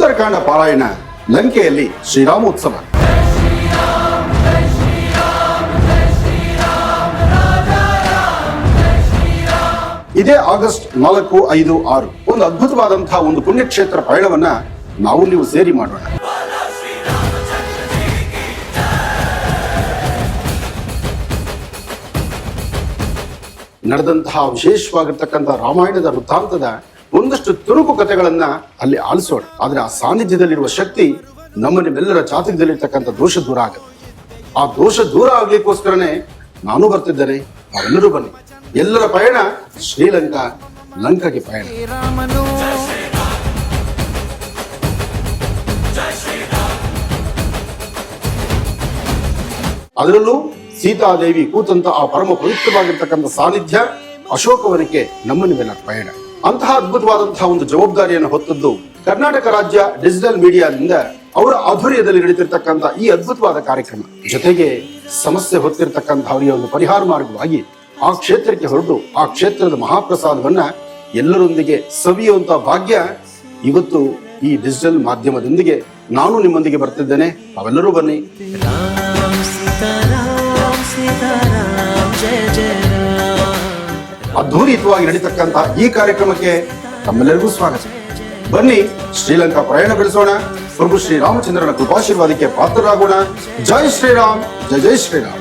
ಸುಂದರಕಾಂಡ ಪಾರಾಯಣ, ಲಂಕೆಯಲ್ಲಿ ಶ್ರೀರಾಮೋತ್ಸವ. ಇದೇ ಆಗಸ್ಟ್ 4, 5, 6 ಒಂದು ಅದ್ಭುತವಾದಂತಹ ಒಂದು ಪುಣ್ಯಕ್ಷೇತ್ರ ಪಯಣವನ್ನ ನಾವು ನೀವು ಸೇರಿ ಮಾಡೋಣ. ನಡೆದಂತಹ ವಿಶೇಷವಾಗಿರ್ತಕ್ಕಂಥ ರಾಮಾಯಣದ ವೃತ್ತಾಂತದ ಒಂದಷ್ಟು ತುಣುಕು ಕಥೆಗಳನ್ನ ಅಲ್ಲಿ ಆಲಿಸೋಣ. ಆದ್ರೆ ಆ ಸಾನ್ನಿಧ್ಯದಲ್ಲಿರುವ ಶಕ್ತಿ ನಿಮ್ಮೆಲ್ಲರ ಜಾತಕದಲ್ಲಿರ್ತಕ್ಕಂಥ ದೋಷ ದೂರ ಆಗುತ್ತೆ. ಆ ದೋಷ ದೂರ ಆಗ್ಲಿಕ್ಕೋಸ್ಕರನೇ ನಾನು ಬರ್ತಿದ್ದೇನೆ, ನಾವೆಲ್ಲರೂ ಬನ್ನಿ. ಎಲ್ಲರ ಪಯಣ ಶ್ರೀಲಂಕಾ, ಲಂಕಾಗೆ ಪಯಣ. ಅದರಲ್ಲೂ ಸೀತಾದೇವಿ ಕೂತಂತ ಆ ಪರಮ ಪವಿತ್ರವಾಗಿರ್ತಕ್ಕಂಥ ಸಾನ್ನಿಧ್ಯ ಅಶೋಕವನಕ್ಕೆ ನಿಮ್ಮೆಲ್ಲರ ಪಯಣ. ಅಂತಹ ಅದ್ಭುತವಾದಂತಹ ಒಂದು ಜವಾಬ್ದಾರಿಯನ್ನು ಹೊತ್ತದ್ದು ಕರ್ನಾಟಕ ರಾಜ್ಯ ಡಿಜಿಟಲ್ ಮೀಡಿಯಾದಿಂದ ಅವರ ಆಧ್ವರ್ಯದಲ್ಲಿ ನಡೀತಿರ್ತಕ್ಕಂಥ ಈ ಅದ್ಭುತವಾದ ಕಾರ್ಯಕ್ರಮ. ಜೊತೆಗೆ ಸಮಸ್ಯೆ ಹೊತ್ತಿರ್ತಕ್ಕಂಥವರಿಗೆ ಒಂದು ಪರಿಹಾರ ಮಾರ್ಗವಾಗಿ ಆ ಕ್ಷೇತ್ರಕ್ಕೆ ಹೊರಟು ಆ ಕ್ಷೇತ್ರದ ಮಹಾಪ್ರಸಾದವನ್ನ ಎಲ್ಲರೊಂದಿಗೆ ಸವಿಯುವಂತಹ ಭಾಗ್ಯ ಇವತ್ತು ಈ ಡಿಜಿಟಲ್ ಮಾಧ್ಯಮದೊಂದಿಗೆ ನಾನು ನಿಮ್ಮೊಂದಿಗೆ ಬರ್ತಿದ್ದೇನೆ. ತಾವೆಲ್ಲರೂ ಬನ್ನಿ. ಅದ್ಭುತವಾಗಿ ನಡೀತಕ್ಕಂಥ ಈ ಕಾರ್ಯಕ್ರಮಕ್ಕೆ ತಮ್ಮೆಲ್ಲರಿಗೂ ಸ್ವಾಗತ. ಬನ್ನಿ, ಶ್ರೀಲಂಕಾ ಪ್ರಯಾಣ ಬೆಳೆಸೋಣ. ಪ್ರಭು ಶ್ರೀರಾಮಚಂದ್ರನ ಕೃಪಾಶೀರ್ವಾದಕ್ಕೆ ಪಾತ್ರರಾಗೋಣ. ಜೈ ಶ್ರೀರಾಮ್, ಜೈ ಜೈ ಶ್ರೀರಾಮ್.